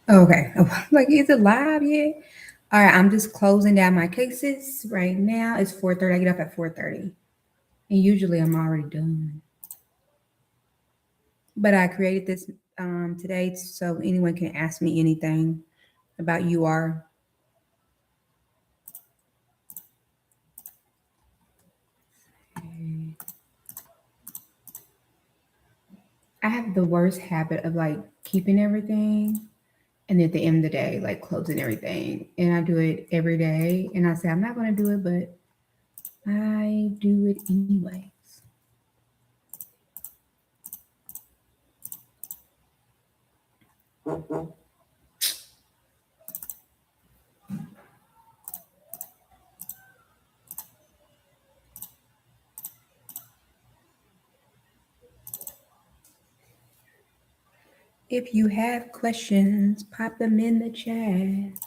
Okay. Like, is it live yet? All right, I'm just closing down my cases right now. It's 4:30. I get up at 4:30. And usually I'm already done. But I created this today so anyone can ask me anything about UR. I have the worst habit of like keeping everything and at the end of the day, like closing everything. And I do it every day. And I say, I'm not going to do it, but I do it anyways. If you have questions, pop them in the chat.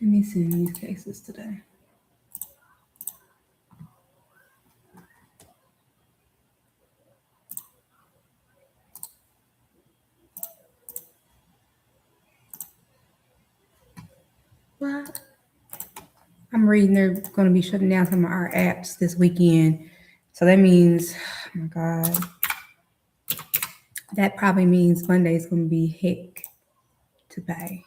Let me send these cases today. What? I'm reading they're going to be shutting down some of our apps this weekend. So that means, oh my God, that probably means Monday's going to be heck to pay.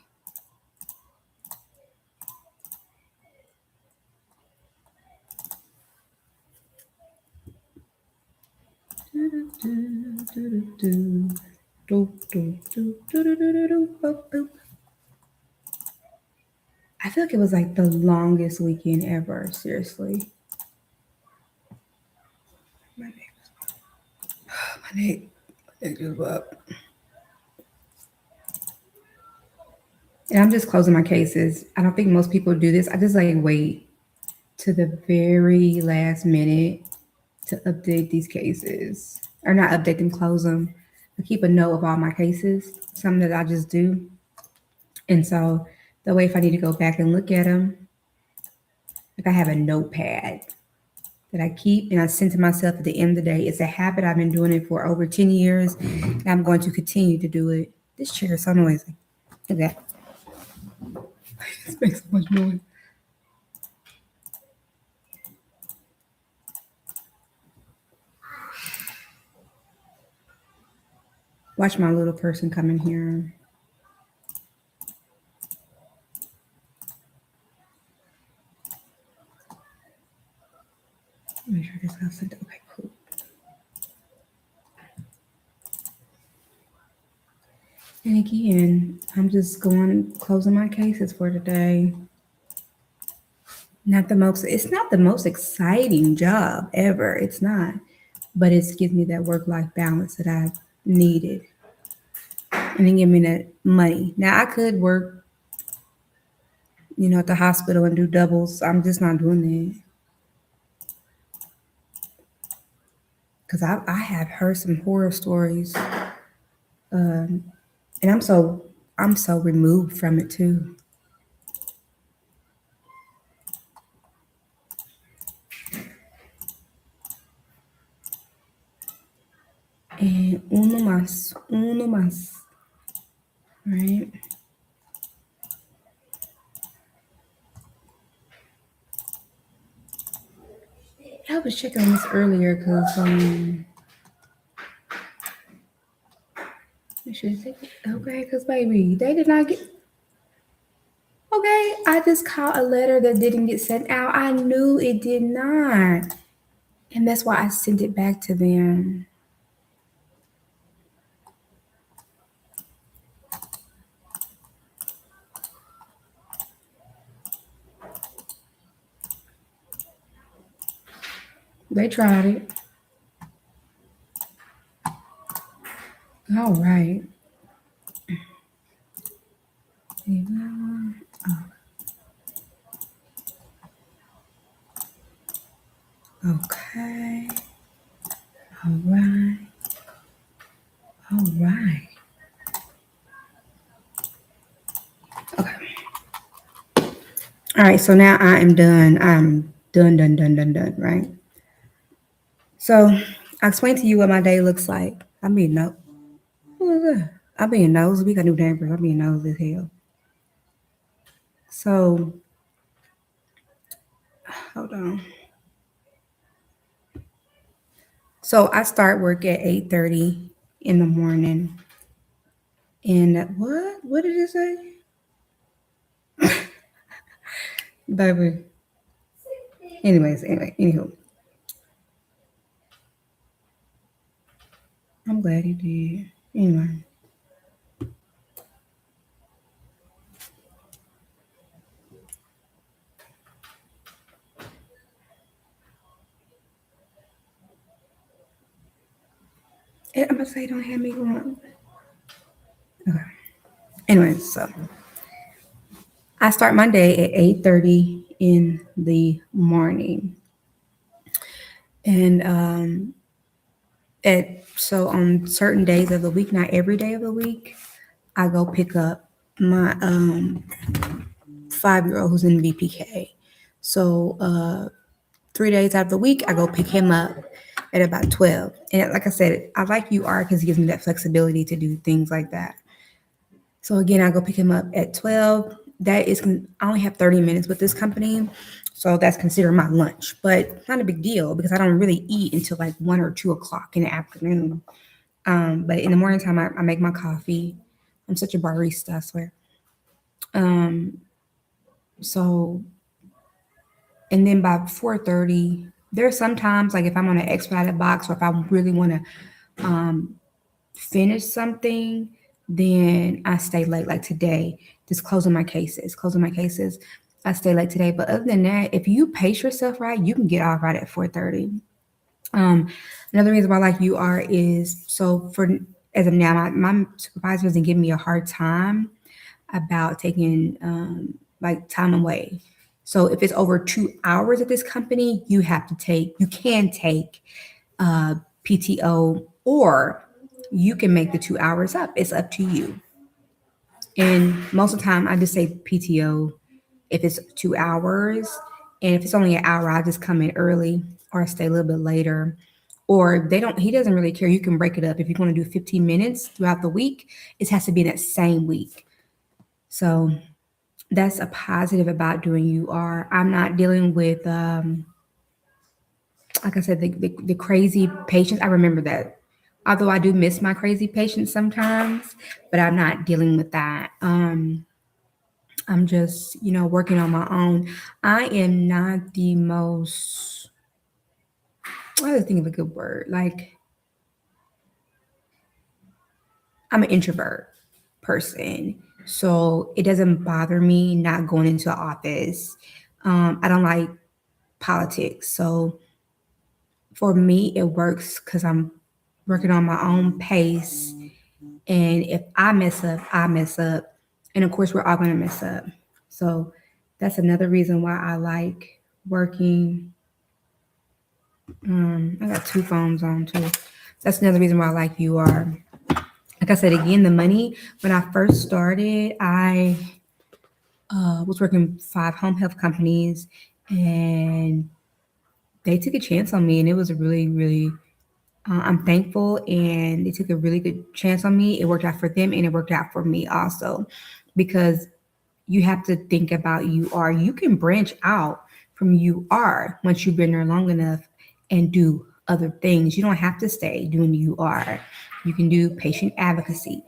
I feel like it was like the longest weekend ever, seriously. My neck, my neck just up. And I'm just closing my cases. I don't think most people do this. I just like wait to the very last minute to update these cases. Or not update them, close them. I keep a note of all my cases, something that I just do. And so that way, if I need to go back and look at them, like I have a notepad that I keep and I send to myself at the end of the day. It's a habit. I've been doing it for over 10 years and I'm going to continue to do it. This chair is so noisy. Look at that. This makes so much noise. Watch my little person come in here. Make sure this got sent. Okay, cool. And again, I'm just going closing my cases for today. It's not the most exciting job ever. It's not. But it gives me that work-life balance that I needed. And it give me that money. Now I could work, at the hospital and do doubles. I'm just not doing that. Because I have heard some horror stories. Um, and I'm so removed from it too. And uno más, right? I was checking on this earlier because okay, because baby, they did not get okay. I just caught a letter that didn't get sent out. I knew it did not, and that's why I sent it back to them. They tried it. All right. Okay. All right. All right. Okay. All right, so now I am done. I'm done, done, done, done, done, right? So I explained to you what my day looks like. I'm being no. Who was that? I'm being nosy. We got new neighbors. I'm being nosy as hell. So hold on. So I start work at 8:30 in the morning. And what? What did it say? Baby. Anywho, I'm glad he did. Anyway, I'm gonna say don't have me wrong. Okay. Anyway, so I start my day at 8:30 in the morning, and at so on certain days of the week, not every day of the week, I go pick up my 5-year old who's in VPK. So 3 days out of the week, I go pick him up at about 12. And like I said, I like UR because it gives me that flexibility to do things like that. So again, I go pick him up at 12. That is, I only have 30 minutes with this company. So that's considered my lunch, but not a big deal because I don't really eat until like 1 or 2 o'clock in the afternoon. But in the morning time, I make my coffee. I'm such a barista, I swear. Um, so, and then by 4:30, there's sometimes like if I'm on an expedited box or if I really want to finish something, then I stay late. Like today, just closing my cases. I stay late today. But other than that, if you pace yourself right, you can get off right at 4:30. Um, Another reason why I like UR is so for as of now, my supervisor doesn't give me a hard time about taking like time away. So if it's over 2 hours at this company, you can take PTO or you can make the 2 hours up. It's up to you. And most of the time, I just say PTO if it's 2 hours. And if it's only an hour, I just come in early or I stay a little bit later. Or he doesn't really care. You can break it up. If you want to do 15 minutes throughout the week, it has to be in that same week. So that's a positive about doing UR. I'm not dealing with, like I said, the crazy patients. I remember that. Although I do miss my crazy patients sometimes, but I'm not dealing with that. I'm just, working on my own. I am not the most, I was think of a good word. Like, I'm an introvert person. So it doesn't bother me not going into the office. I don't like politics. So for me, it works because I'm working on my own pace. And if I mess up, I mess up. And of course, we're all going to mess up. So that's another reason why I like working. I got two phones on too. That's another reason why I like UR. Like I said, again, the money, when I first started, I was working 5 home health companies and they took a chance on me and it was a really, really I'm thankful and they took a really good chance on me. It worked out for them and it worked out for me also because you have to think about UR. You can branch out from UR once you've been there long enough and do other things. You don't have to stay doing UR. You can do patient advocacy.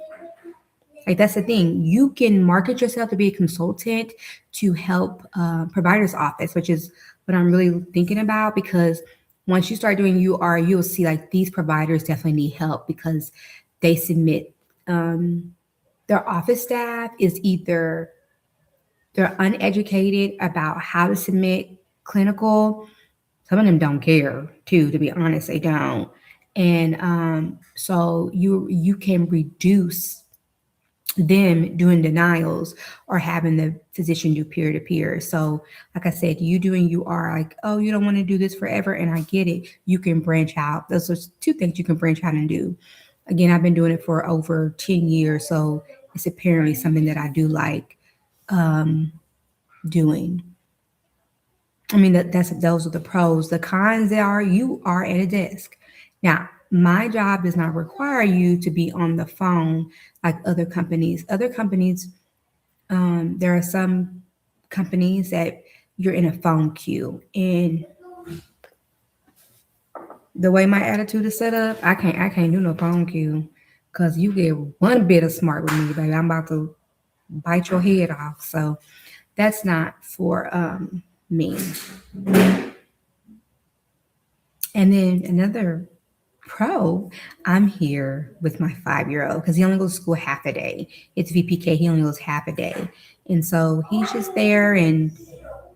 Like that's the thing. You can market yourself to be a consultant to help providers office, which is what I'm really thinking about because once you start doing UR, you'll see like these providers definitely need help because they submit their office staff is either they're uneducated about how to submit clinical. Some of them don't care too, to be honest, they don't. And so you can reduce them doing denials or having the physician do peer to peer. So, like I said, you are like, oh, you don't want to do this forever, and I get it. You can branch out. Those are two things you can branch out and do. Again, I've been doing it for over 10 years, so it's apparently something that I do like doing. I mean, that's those are the pros. The cons are you are at a desk. Now, my job does not require you to be on the phone like other companies. Other companies, there are some companies that you're in a phone queue, and the way my attitude is set up, I can't do no phone queue, cause you get one bit of smart with me, baby, I'm about to bite your head off. So that's not for me. And then another pro, I'm here with my 5 year old because he only goes to school half a day. It's VPK, he only goes half a day. And so he's just there, and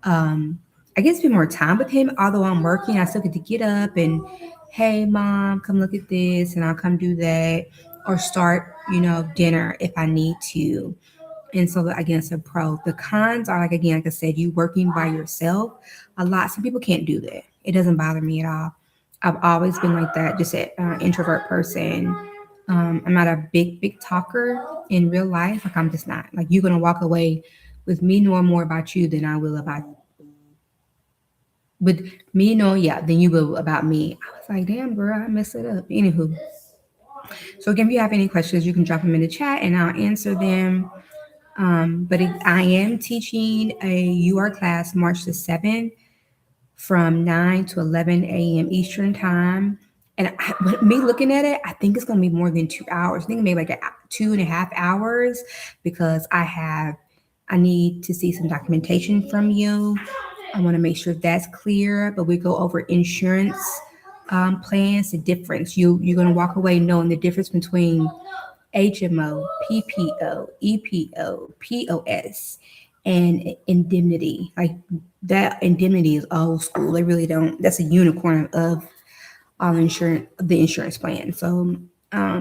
I get to spend more time with him. Although I'm working, I still get to get up and, hey, mom, come look at this, and I'll come do that, or start, dinner if I need to. And so again, it's a pro. The cons are like again, like I said, you working by yourself a lot. Some people can't do that. It doesn't bother me at all. I've always been like that, just an introvert person. I'm not a big talker in real life. Like I'm just not. Like you're gonna walk away with me knowing more about you than I will about with me knowing, yeah, than you will about me. I was like, damn girl, I messed it up. Anywho, so again, if you have any questions, you can drop them in the chat and I'll answer them. I am teaching a UR class March the 7th from 9 to 11 a.m. Eastern time. And with me looking at it, I think it's going to be more than 2 hours. I think maybe like 2.5 hours because I need to see some documentation from you. I want to make sure that's clear, but we go over insurance plans, the difference. You're going to walk away knowing the difference between HMO, PPO, EPO, POS, and indemnity. Like that indemnity is old school. They really don't. That's a unicorn of all insurance, the insurance plan. So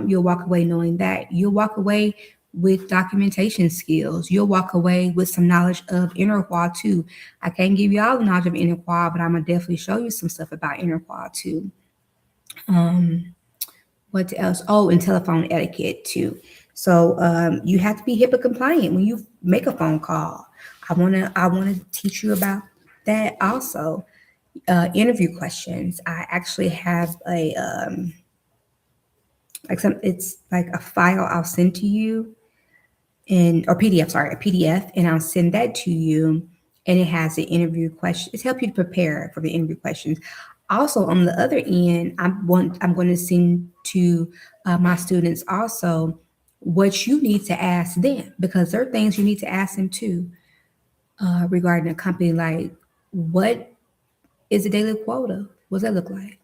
you'll walk away knowing that. You'll walk away with documentation skills. You'll walk away with some knowledge of Interqual too. I can't give you all the knowledge of Interqual, but I'm gonna definitely show you some stuff about Interqual too. What else? Oh, and telephone etiquette too. So you have to be HIPAA compliant when you make a phone call. I wanna teach you about that also. Interview questions. I actually have a it's like a file I'll send to you, and or PDF, sorry, a PDF, and I'll send that to you. And it has the interview questions. It's help you to prepare for the interview questions. Also, on the other end, I'm going to send to my students also what you need to ask them because there are things you need to ask them too regarding a company. Like, what is a daily quota? What does that look like?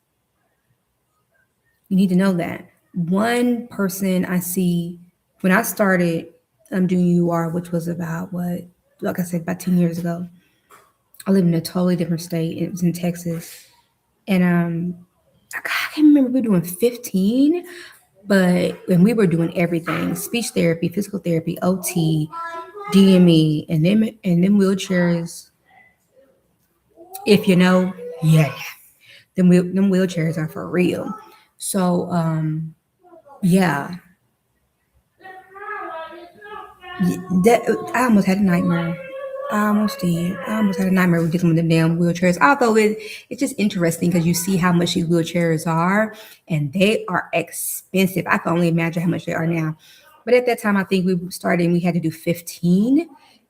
You need to know that. One person I see when I started doing UR, which was about what, like I said, about 10 years ago. I live in a totally different state. It was in Texas, and I can't remember we were doing 15, but when we were doing everything: speech therapy, physical therapy, OT, DME, and then wheelchairs. If you know, yeah, them wheelchairs are for real. So yeah, that I almost had a nightmare. I almost did. I almost had a nightmare with dealing with the damn wheelchairs. Although it's just interesting because you see how much these wheelchairs are, and they are expensive. I can only imagine how much they are now. But at that time, I think we started and we had to do 15.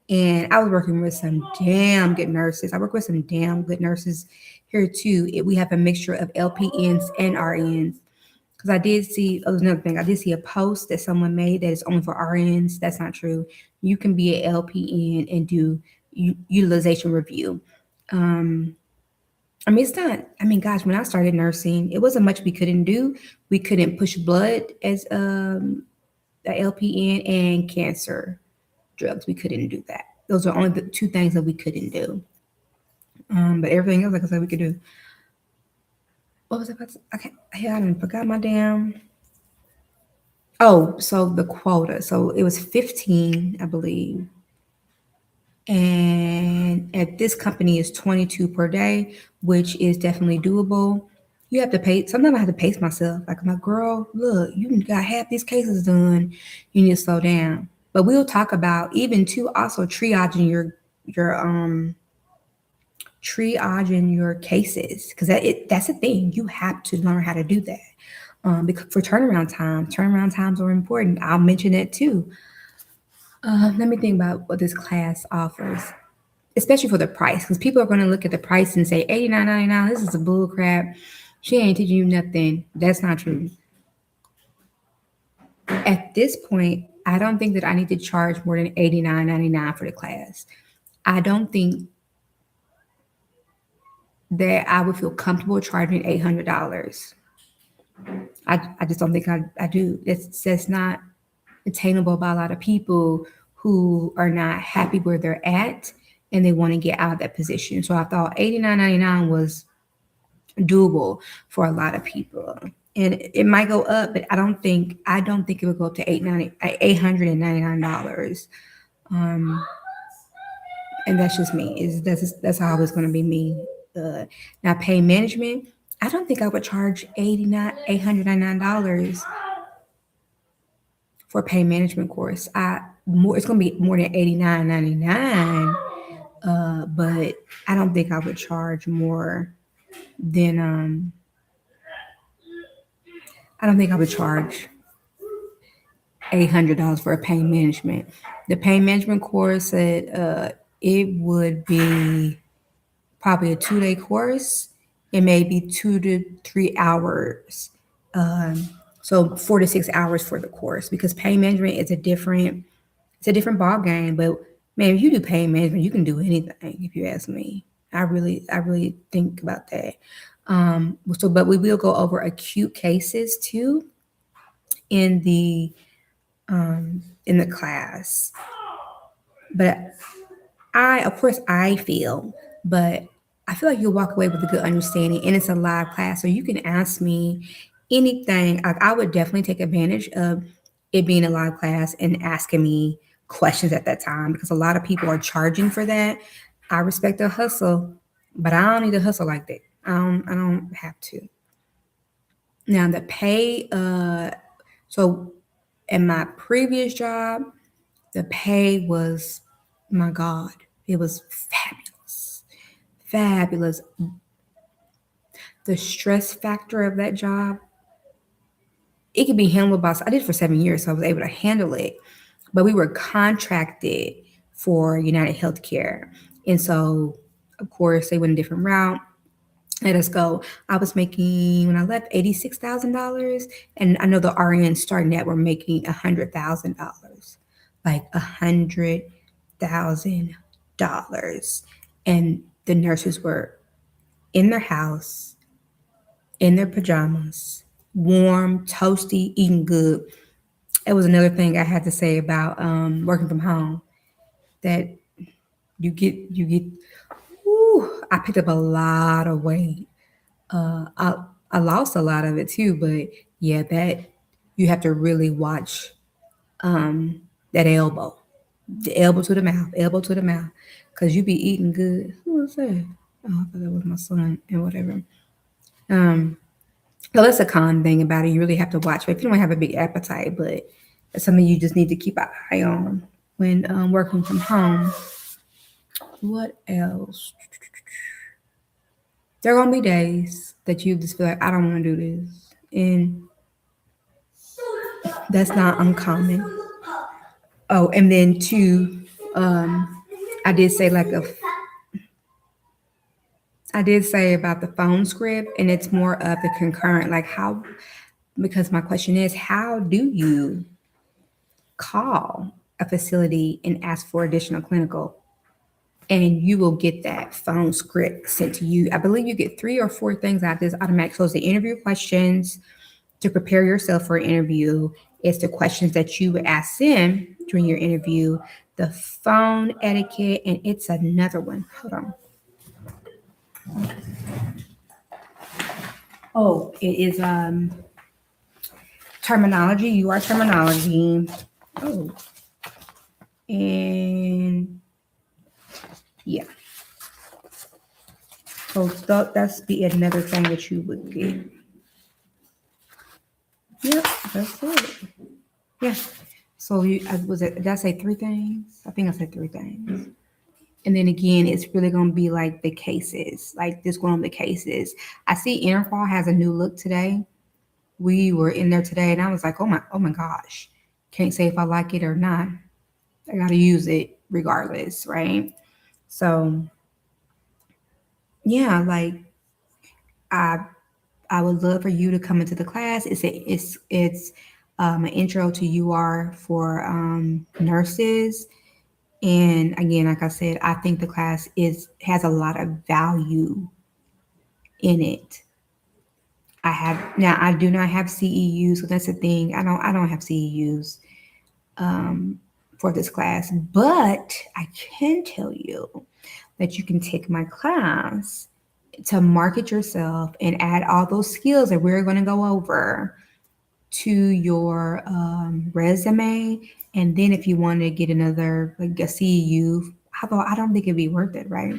And I was working with some damn good nurses. I work with some damn good nurses here too. We have a mixture of LPNs and RNs. Because I did see, oh, another thing, I did see a post that someone made that is only for RNs. That's not true. You can be an LPN and do utilization review. Um, I mean, it's not, I mean, gosh, when I started nursing, it wasn't much we couldn't do. We couldn't push blood as a LPN and cancer drugs. We couldn't do that. Those are only the two things that we couldn't do. But everything else, like I said, we could do. What was I about to, okay, I done forgot my damn. Oh, so the quota. So it was 15, I believe. And at this company is 22 per day, which is definitely doable. You have to pay. Sometimes I have to pace myself. Like, my girl, look, you got half these cases done. You need to slow down. But we'll talk about even too also triaging your triaging your cases, because that's the thing. You have to learn how to do that. Because for turnaround times are important. I'll mention that too. Let me think about what this class offers, especially for the price, because people are going to look at the price and say $89.99. This is a bull crap. She ain't teaching you nothing. That's not true. At this point, I don't think that I need to charge more than $89.99 for the class. I don't think that I would feel comfortable charging $800. I just don't think I do. That's not attainable by a lot of people who are not happy where they're at and they want to get out of that position. So I thought $89.99 was doable for a lot of people. And it might go up, but I don't think it would go up to $899. And that's just me. That's how it's going to be me. Now, pain management, I don't think I would charge $899 for a pain management course. It's going to be more than $89.99. But I don't think I would charge more than I don't think I would charge $800 for a pain management. The pain management course said it would be probably a 2-day course. It may be 2 to 3 hours. So 4 to 6 hours for the course, because pain management is a different ball game. But man, if you do pain management, you can do anything. If you ask me, I really think about that. But we will go over acute cases too in the class. But I feel like you'll walk away with a good understanding, and it's a live class, so you can ask me anything. I would definitely take advantage of it being a live class and asking me questions at that time, because a lot of people are charging for that. I respect the hustle, but I don't need to hustle like that. I don't have to. Now the pay, so in my previous job, the pay was, my God, it was fabulous. Fabulous. The stress factor of that job, it could be handled by, I did it for 7 years, so I was able to handle it. But we were contracted for United Healthcare. And so, of course, they went a different route. Let us go. I was making, when I left, $86,000. And I know the RNs starting at were making $100,000. Like $100,000. And the nurses were in their house, in their pajamas, warm, toasty, eating good. It was another thing I had to say about working from home, that you get, I picked up a lot of weight. I lost a lot of it too, but yeah, that you have to really watch that elbow, the elbow to the mouth, because you be eating good. Who was that? Oh, I thought that was my son and whatever. So that's a con thing about it. You really have to watch. But if you don't have a big appetite, but it's something you just need to keep an eye on when working from home. What else? There are gonna be days that you just feel like, I don't want to do this, and that's not uncommon. Oh, and then two, I did say I did say about the phone script, and it's more of the concurrent, like how, because my question is, how do you call a facility and ask for additional clinical? And you will get that phone script sent to you. I believe you get 3 or 4 things out of this automatic. So it's the interview questions to prepare yourself for an interview. It's the questions that you would ask them during your interview, the phone etiquette, and it's another one. Hold on. Oh, it is terminology, UR terminology. Oh, and yeah. So that's be another thing that you would get. Yep, that's it. Yeah. So did I say 3 things? I think I said 3 things. And then again, it's really going to be like the cases, like just going over the cases. I see Interqual has a new look today. We were in there today, and I was like, oh my gosh, can't say if I like it or not. I got to use it regardless, right? So yeah, like I I would love for you to come into the class. It's an intro to UR for nurses. And again, like I said, I think the class is has a lot of value in it. I do not have CEUs, so that's the thing. I don't have CEUs um, for this class, but I can tell you that you can take my class to market yourself and add all those skills that we're going to go over to your resume. And then if you want to get another, like a CEU, I don't think it'd be worth it, right?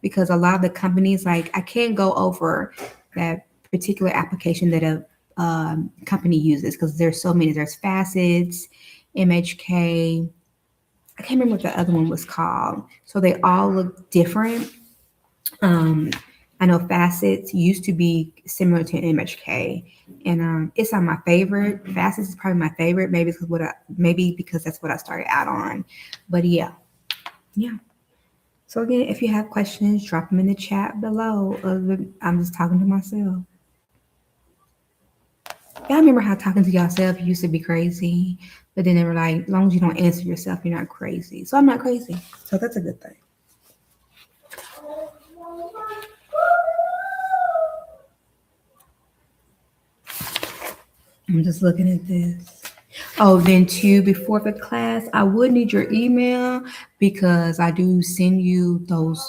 Because a lot of the companies, like I can't go over that particular application that a company uses because there's so many. There's Facets, MHK. I can't remember what the other one was called. So they all look different. Um, I know Facets used to be similar to MHK, and it's not my favorite. Facets is probably my favorite, maybe because that's what I started out on. But yeah, yeah. So again, if you have questions, drop them in the chat below. I'm just talking to myself. Y'all remember how talking to yourself used to be crazy, but then they were like, as long as you don't answer yourself, you're not crazy. So I'm not crazy. So that's a good thing. I'm just looking at this. Oh, then too, before the class, I would need your email because I do send you those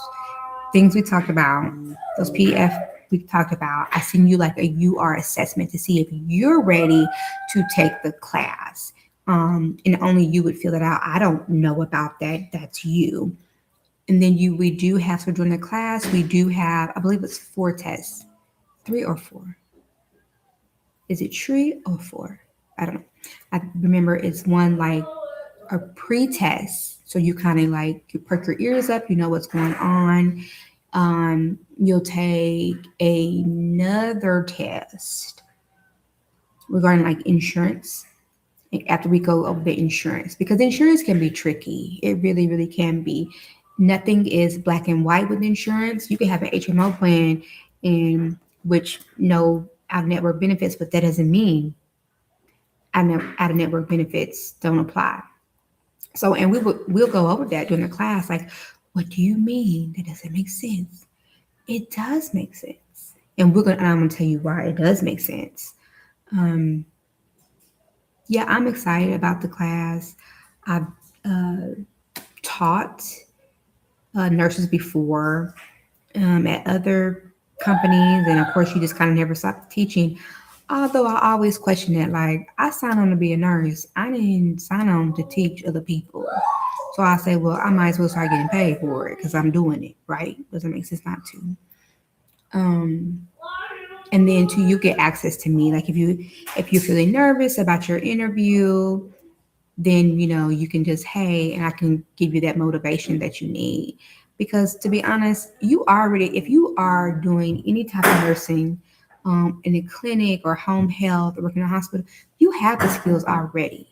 things we talked about, those PDF we talked about. I send you like a UR assessment to see if you're ready to take the class. And only you would fill it out. I don't know about that. That's you. And then we do have, so during the class, we do have, I believe it's 4 tests, 3 or 4. Is it 3 or 4? I don't know. I remember it's one like a pre-test. So you kind of like, you perk your ears up, you know what's going on. You'll take another test regarding like insurance after we go over the insurance because insurance can be tricky. It really, really can be. Nothing is black and white with insurance. You can have an HMO plan in which no out of network benefits, but that doesn't mean out of network benefits don't apply. So, and we'll go over that during the class. Like, what do you mean? That doesn't make sense. It does make sense, and I'm gonna tell you why it does make sense. Um, yeah, I'm excited about the class. I've uh, taught nurses before at other companies, and of course, you just kind of never stop teaching. Although I always question it, like I signed on to be a nurse, I didn't sign on to teach other people. So I say, well, I might as well start getting paid for it because I'm doing it, right? Doesn't make sense not to. Um, and then too, you get access to me. Like if you're feeling nervous about your interview, then you can just, hey, and I can give you that motivation that you need. Because to be honest, if you are doing any type of nursing in a clinic or home health or working in a hospital, you have the skills already.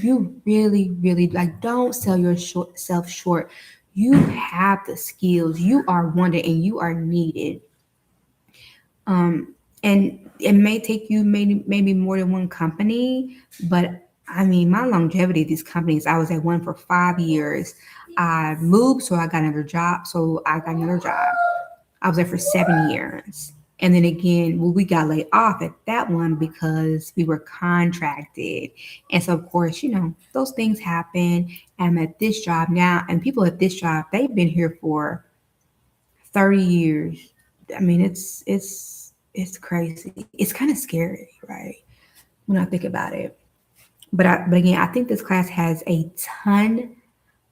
You really, really, like, don't sell yourself short. You have the skills. You are wanted and you are needed. And it may take you maybe more than one company, but I mean, my longevity of these companies, I was at one for 5 years. I moved, so I got another job. I was there for 7 years. And then again, well, we got laid off at that one because we were contracted. And so, of course, those things happen. I'm at this job now, and people at this job, they've been here for 30 years. I mean, it's crazy. It's kind of scary, right? When I think about it. But again, I think this class has a ton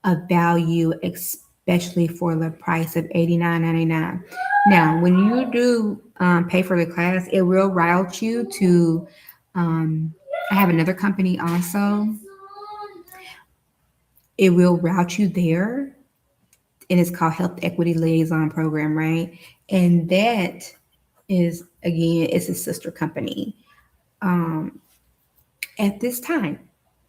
of value, especially for the price of $89.99. Now, when you do pay for the class, it will route you to. I have another company also. It will route you there and it's called Health Equity Liaison Program, right? And that is, again, it's a sister company. Um, at this time,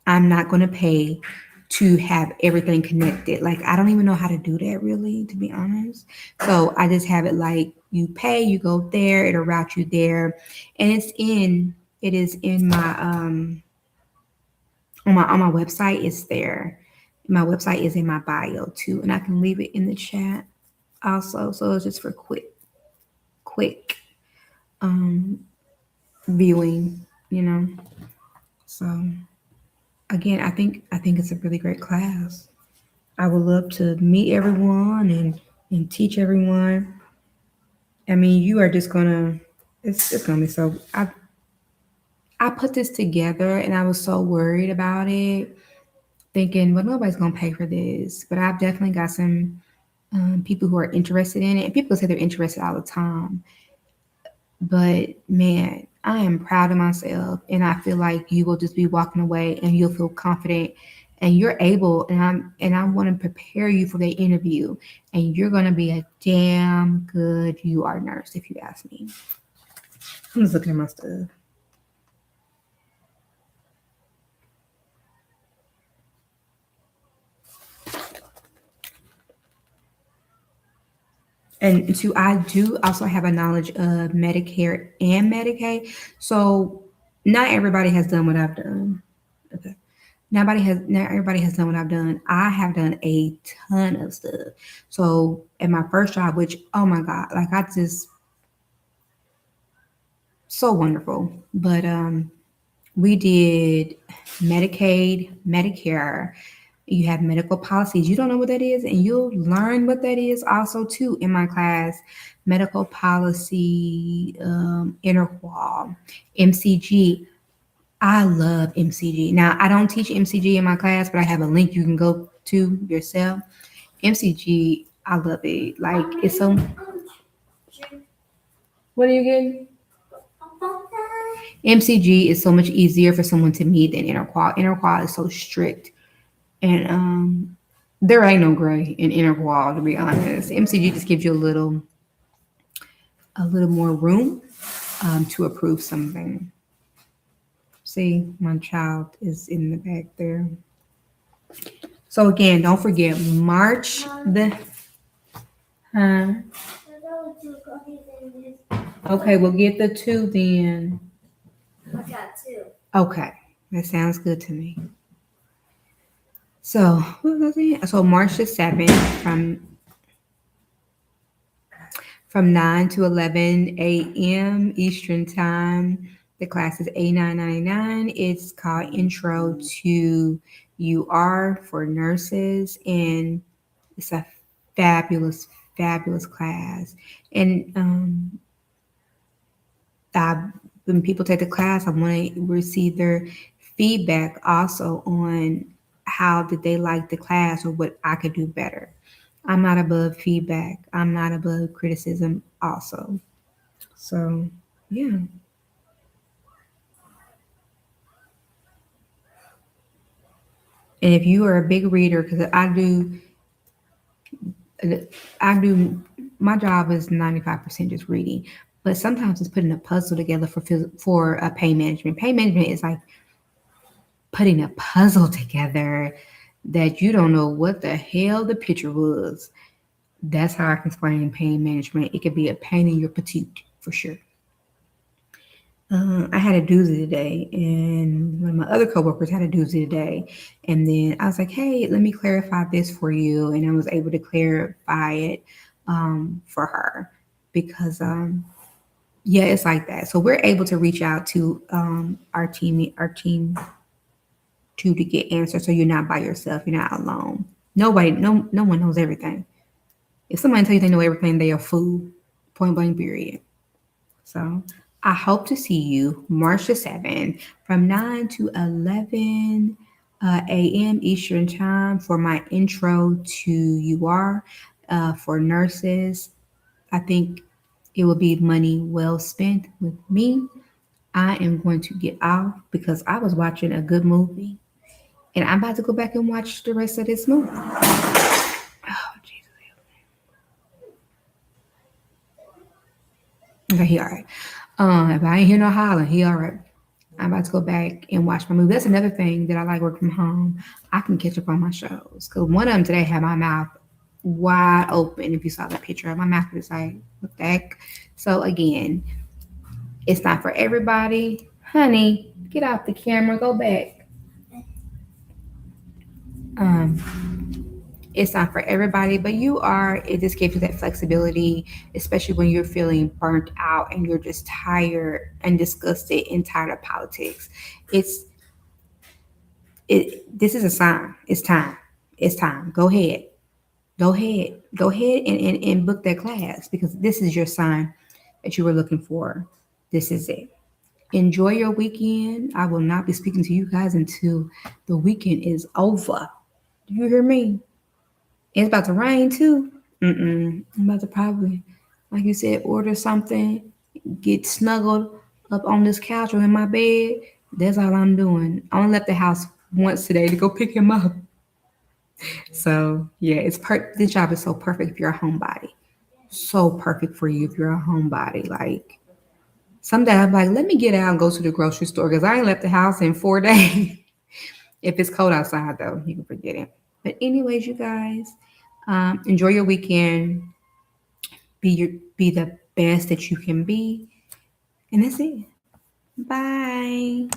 I'm not going to pay to have everything connected. Like, I don't even know how to do that really, to be honest. So I just have it like you pay, you go there, it'll route you there. And it is in my, on my website, it's there. My website is in my bio too, and I can leave it in the chat also. So it's just for quick um viewing, you know. So again, I think it's a really great class. I would love to meet everyone and teach everyone. I mean, you are just gonna it's gonna be so I put this together and I was so worried about it, thinking, well, nobody's gonna pay for this. But I've definitely got some people who are interested in it. And people say they're interested all the time. But man, I am proud of myself, and I feel like you will just be walking away, and you'll feel confident, and you're able. And I want to prepare you for the interview, and you're gonna be a damn good UR nurse, if you ask me. I'm just looking at my stuff. And two, I do also have a knowledge of Medicare and Medicaid. So not everybody has done what I've done. Okay. Not everybody has done what I've done. I have done a ton of stuff. So at my first job, which oh my God, like I just so wonderful. But we did Medicaid, Medicare. You have medical policies. You don't know what that is, and you'll learn what that is also too in my class. Medical policy, interqual, MCG. I love MCG. Now I don't teach MCG in my class, but I have a link you can go to yourself. MCG, I love it. Like it's so. What are you getting? MCG is so much easier for someone to meet than interqual. Interqual is so strict, and there ain't no gray in interqual, to be honest. MCG just gives you a little more room to approve something. See, my child is in the back there. So again, don't forget March the. Huh? Okay, we'll get the two then. I got two. Okay, that sounds good to me. So what was it? So March the 7th from 9 to 11 a.m. Eastern Time. The class is $89.99. It's called Intro to UR for Nurses, and it's a fabulous, fabulous class. And when people take the class, I want to receive their feedback also on how did they like the class or what I could do better. I'm not above feedback. I'm not above criticism also. So, yeah. And if you are a big reader, because I do, my job is 95% just reading, but sometimes it's putting a puzzle together for a pain management. Pain management is like putting a puzzle together that you don't know what the hell the picture was. That's how I can explain pain management. It could be a pain in your petite for sure. I had a doozy today, and one of my other coworkers had a doozy today. And then I was like, "Hey, let me clarify this for you," and I was able to clarify it for her because, yeah, it's like that. So we're able to reach out to our team too to get answers. So you're not by yourself. You're not alone. Nobody, no one knows everything. If somebody tells you they know everything, they are fool. Point blank. Period. So I hope to see you March the 7th from 9 to 11 a.m. Eastern Time for my intro to UR for nurses. I think it will be money well spent with me. I am going to get off because I was watching a good movie, and I'm about to go back and watch the rest of this movie. Oh, Jesus. Okay, he all right. If I ain't hear no hollering, he all right. I'm about to go back and watch my movie. That's another thing that I like working from home. I can catch up on my shows. Cause one of them today had my mouth wide open. If you saw that picture, my mouth was like, what the heck? So again, it's not for everybody. Honey, get off the camera, go back. Um, it's not for everybody, but it just gives you that flexibility, especially when you're feeling burnt out and you're just tired and disgusted and tired of politics. It's this is a sign. It's time. It's time. Go ahead. Go ahead. Go ahead and book that class because this is your sign that you were looking for. This is it. Enjoy your weekend. I will not be speaking to you guys until the weekend is over. Do you hear me? It's about to rain too. I'm about to probably, like you said, order something, get snuggled up on this couch or in my bed. That's all I'm doing. I only left the house once today to go pick him up. So yeah, this job is so perfect if you're a homebody. So perfect for you if you're a homebody. Like someday I'm like, let me get out and go to the grocery store because I ain't left the house in 4 days. If it's cold outside though, you can forget it. But anyways, you guys, enjoy your weekend. Be the best that you can be, and that's it. Bye.